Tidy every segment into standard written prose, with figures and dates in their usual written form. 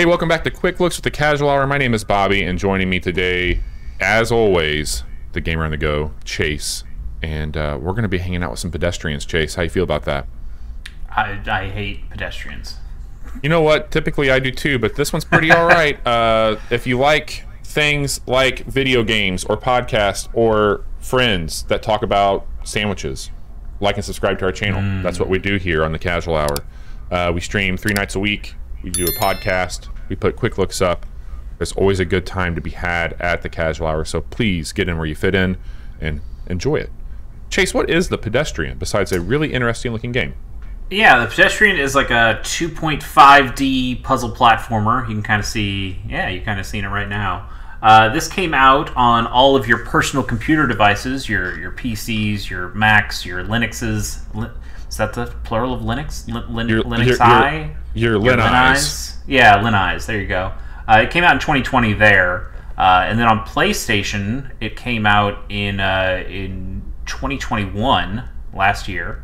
Hey, welcome back to Quick Looks with the Casual Hour. My name is Bobby, and joining me today, as always, the gamer on the go, Chase. And we're going to be hanging out with some pedestrians. Chase, how you feel about that? I hate pedestrians. You know what? Typically I do too, but this one's pretty all right. If you like things like video games or podcasts or friends that talk about sandwiches, like and subscribe to our channel. That's what we do here on the Casual Hour. We stream 3 nights a week. We do a podcast. We put quick looks up. There's always a good time to be had at the Casual Hour, so please get in where you fit in and enjoy it. Chase, what is the Pedestrian besides a really interesting looking game? Yeah, the Pedestrian is like a 2.5D puzzle platformer. You can kind of see, you've kind of seen it right now. This came out on all of your personal computer devices, your PCs, your Macs, your Linuxes. Is that the plural of Linux? Linux-i? Your Lin-Eyes. Yeah, Lin-Eyes. There you go. It came out in 2020 there. And then on PlayStation, it came out in 2021, last year.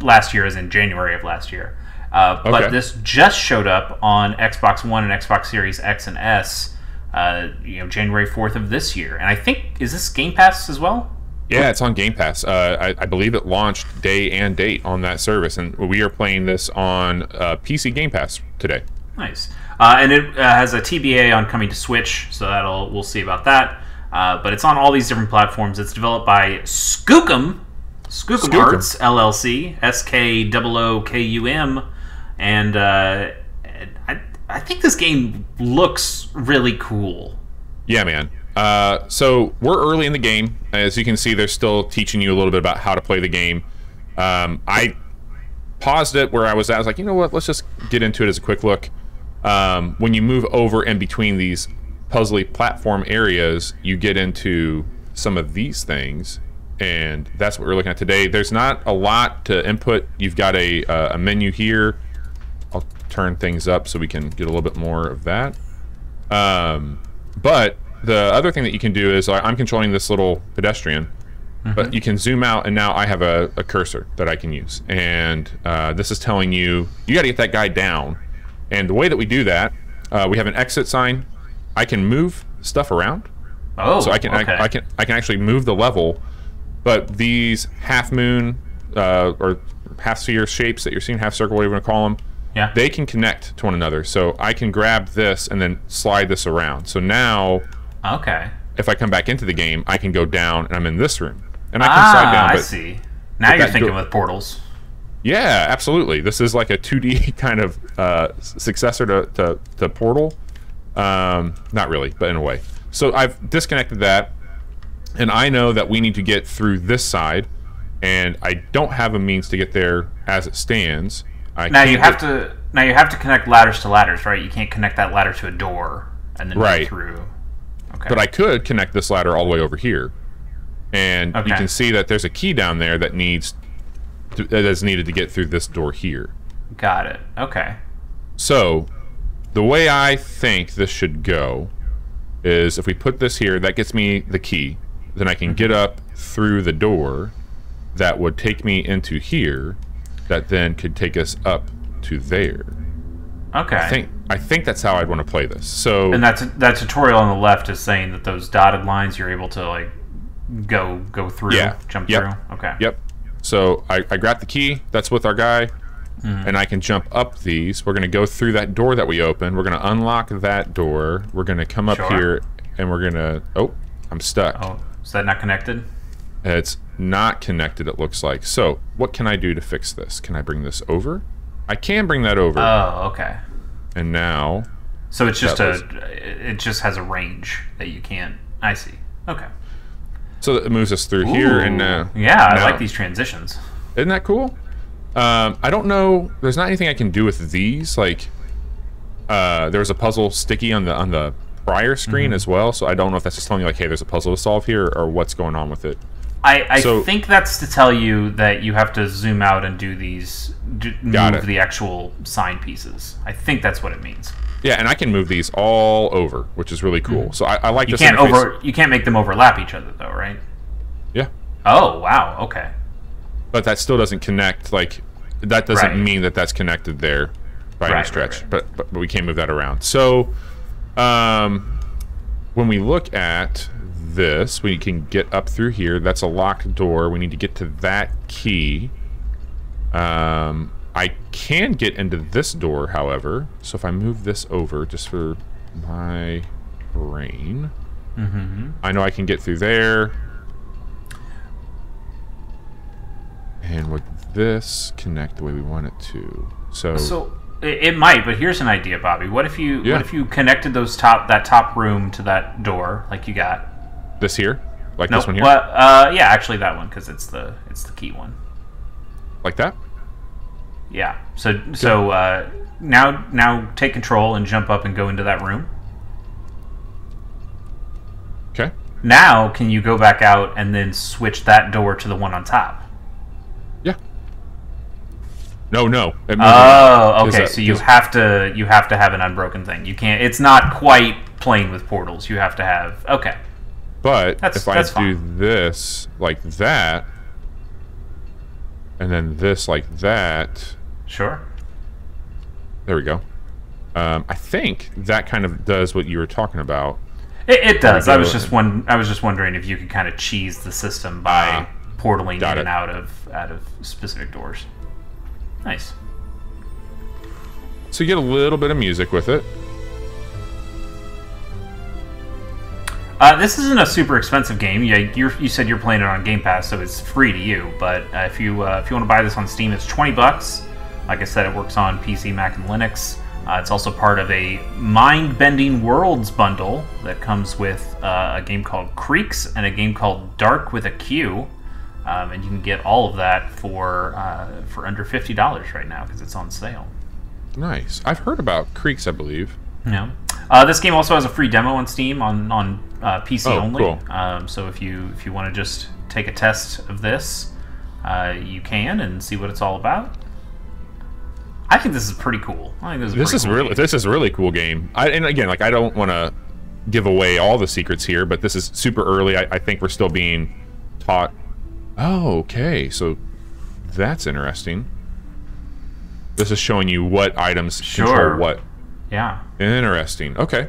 Last year as in January of last year. But this just showed up on Xbox One and Xbox Series X and S, January 4th of this year. And I think, is this Game Pass as well? Yeah, it's on Game Pass. I believe it launched day and date on that service, and we are playing this on PC Game Pass today. Nice. And it has a TBA on coming to Switch, so we'll see about that. But it's on all these different platforms. It's developed by Skookum Arts, LLC, SKOOKUM, and I think this game looks really cool. Yeah, man. So we're early in the game. As you can see, they're still teaching you a little bit about how to play the game. I paused it where I was at. I was like, you know what? Let's just get into it as a quick look. When you move over in between these puzzly platform areas, you get into some of these things, and that's what we're looking at today. There's not a lot to input. You've got a menu here. I'll turn things up so we can get a little bit more of that. But the other thing that you can do is I'm controlling this little pedestrian, but you can zoom out, and now I have a cursor that I can use. And this is telling you got to get that guy down. And the way that we do that, we have an exit sign. I can move stuff around. Oh, so I can actually move the level. But these half moon or half sphere shapes that you're seeing, half circle, whatever you want to call them, they can connect to one another. So I can grab this and then slide this around. So now, if I come back into the game, I can go down and I'm in this room, and I can slide down. I see. Now you're thinking with portals. Yeah, absolutely. This is like a 2D kind of successor to Portal. Not really, but in a way. So I've disconnected that, and I know that we need to get through this side, and I don't have a means to get there as it stands. Now you have to connect ladders to ladders, right? You can't connect that ladder to a door and then go through. Okay. But I could connect this ladder all the way over here, and you can see that there's a key down there that is needed to get through this door here. Got it. Okay. So the way I think this should go is if we put this here, that gets me the key. Then I can get up through the door that would take me into here, that then could take us up to there. Okay. I think that's how I'd want to play this. So, and that tutorial on the left is saying that those dotted lines you're able to like go through, jump through. Okay. Yep. So I grab the key. That's with our guy, and I can jump up these. We're going to go through that door that we opened. We're going to unlock that door. We're going to come up here, and we're going to... Oh, I'm stuck. Oh, is that not connected? It's not connected, it looks like. So what can I do to fix this? Can I bring this over? I can bring that over. Oh, okay. And now... So it's just it just has a range that you can't... I see. Okay. So it moves us through here, and I like these transitions. Isn't that cool? I don't know. There's not anything I can do with these. Like, there was a puzzle sticky on the prior screen as well. So I don't know if that's just telling you like, hey, there's a puzzle to solve here, or what's going on with it. I think that's to tell you that you have to zoom out and do these, move the actual sign pieces. I think that's what it means. Yeah, and I can move these all over, which is really cool. So I like this. You can't make them overlap each other, though, right? Yeah. Oh wow. Okay. But that still doesn't connect. Like, that doesn't mean that that's connected there. by any stretch. But we can't move that around. So when we look at this, we can get up through here. That's a locked door. We need to get to that key. I can get into this door, however. So if I move this over just for my brain, I know I can get through there. And would this connect the way we want it to? So it might, but here's an idea, Bobby. What if you connected that top room to that door, like you got this here, like this one here? Well, yeah, actually that one, because it's the key one. Like that? Yeah. So now take control and jump up and go into that room. Okay. Now can you go back out and then switch that door to the one on top? Yeah. No. Oh, okay. So you have to have an unbroken thing. You can't. It's not quite playing with portals. You have to have. Okay. But if I do fine. this like that, and then this like that. Sure. There we go. I think that kind of does what you were talking about. It does. I was just wondering if you could kind of cheese the system by portaling in and out of specific doors. Nice. So you get a little bit of music with it. This isn't a super expensive game. Yeah, you said you're playing it on Game Pass, so it's free to you. But if you want to buy this on Steam, it's $20. Like I said, it works on PC, Mac, and Linux. It's also part of a Mind-Bending Worlds bundle that comes with a game called Creeks and a game called Dark with a Q. And you can get all of that for under $50 right now because it's on sale. Nice. I've heard about Creeks, I believe. Yeah. This game also has a free demo on Steam on PC only. Cool. So if you want to just take a test of this, you can and see what it's all about. I think this is pretty cool. This is a really cool game. And again, like I don't want to give away all the secrets here, but this is super early. I think we're still being taught. Oh, okay. So that's interesting. This is showing you what items control what. Yeah. Interesting. Okay.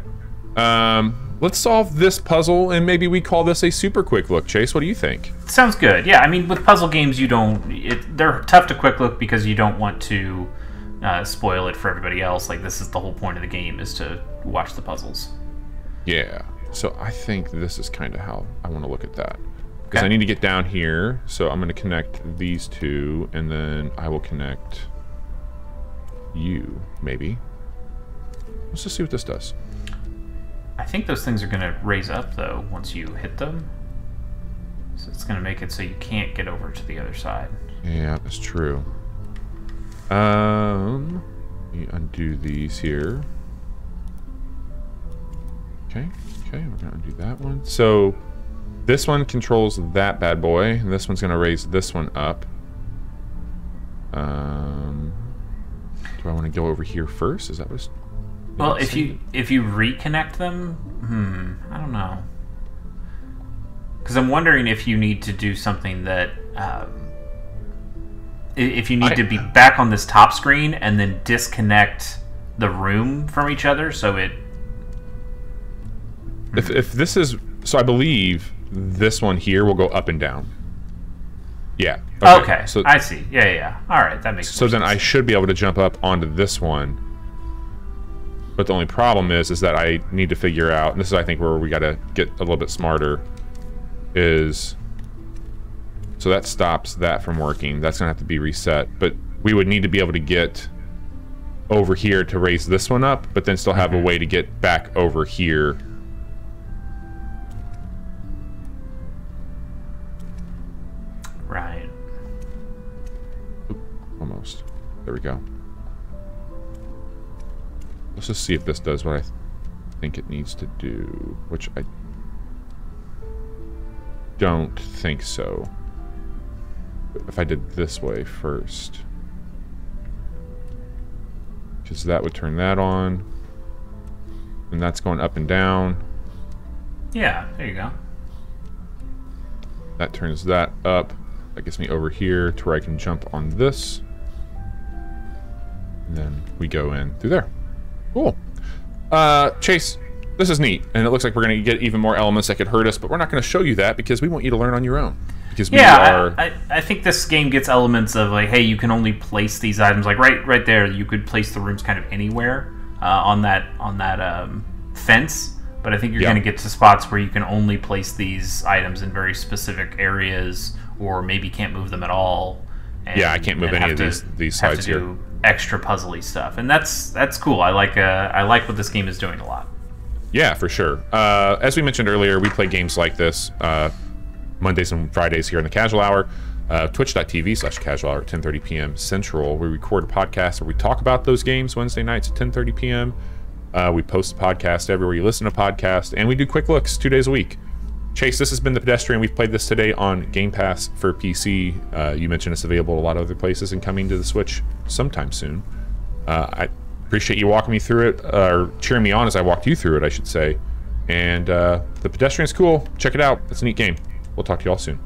Let's solve this puzzle, and maybe we call this a super quick look. Chase, what do you think? Sounds good. Yeah, I mean, with puzzle games, they're tough to quick look because you don't want to spoil it for everybody else. Like, this is the whole point of the game, is to watch the puzzles. Yeah. So I think this is kind of how I want to look at that. Because I need to get down here, so I'm going to connect these two, and then I will connect you, maybe. Let's just see what this does. I think those things are going to raise up, though, once you hit them. So it's going to make it so you can't get over to the other side. Yeah, that's true. Let me undo these here. Okay, we're going to undo that one. So this one controls that bad boy, and this one's going to raise this one up. Do I want to go over here first? Is that what's... Well, if you reconnect them, I don't know. Because I'm wondering if you need to do something that... if you need to be back on this top screen and then disconnect the room from each other, so it... If this is... So I believe this one here will go up and down. Yeah. Okay. So I see. Yeah. All right, that makes sense. So then I should be able to jump up onto this one. But the only problem is that I need to figure out, and this is I think where we got to get a little bit smarter, is... So that stops that from working. That's going to have to be reset. But we would need to be able to get over here to raise this one up, but then still have a way to get back over here. Right. Oop, almost. There we go. Let's just see if this does what I think it needs to do, which I don't think so. If I did this way first, because that would turn that on, and that's going up and down. Yeah, there you go. That turns that up. That gets me over here to where I can jump on this. And then we go in through there. Cool. Chase, this is neat, and it looks like we're going to get even more elements that could hurt us, but we're not going to show you that because we want you to learn on your own. Because I think this game gets elements of like, hey, you can only place these items like right there. You could place the rooms kind of anywhere on that fence, but I think you're going to get to spots where you can only place these items in very specific areas, or maybe can't move them at all. And, I can't move any of these sides here. Do extra puzzly stuff, and that's cool. I like what this game is doing a lot. Yeah, for sure. As we mentioned earlier, we play games like this Mondays and Fridays here in the Casual Hour. Twitch.tv/Casual Hour at 10:30 p.m. Central. We record a podcast where we talk about those games Wednesday nights at 10:30 p.m. We post a podcast everywhere you listen to podcasts, and we do quick looks 2 days a week. Chase, this has been the Pedestrian. We've played this today on Game Pass for PC. You mentioned it's available at a lot of other places and coming to the Switch sometime soon. I appreciate you walking me through it, or cheering me on as I walked you through it, I should say. And the Pedestrian's cool. Check it out. It's a neat game. We'll talk to you all soon.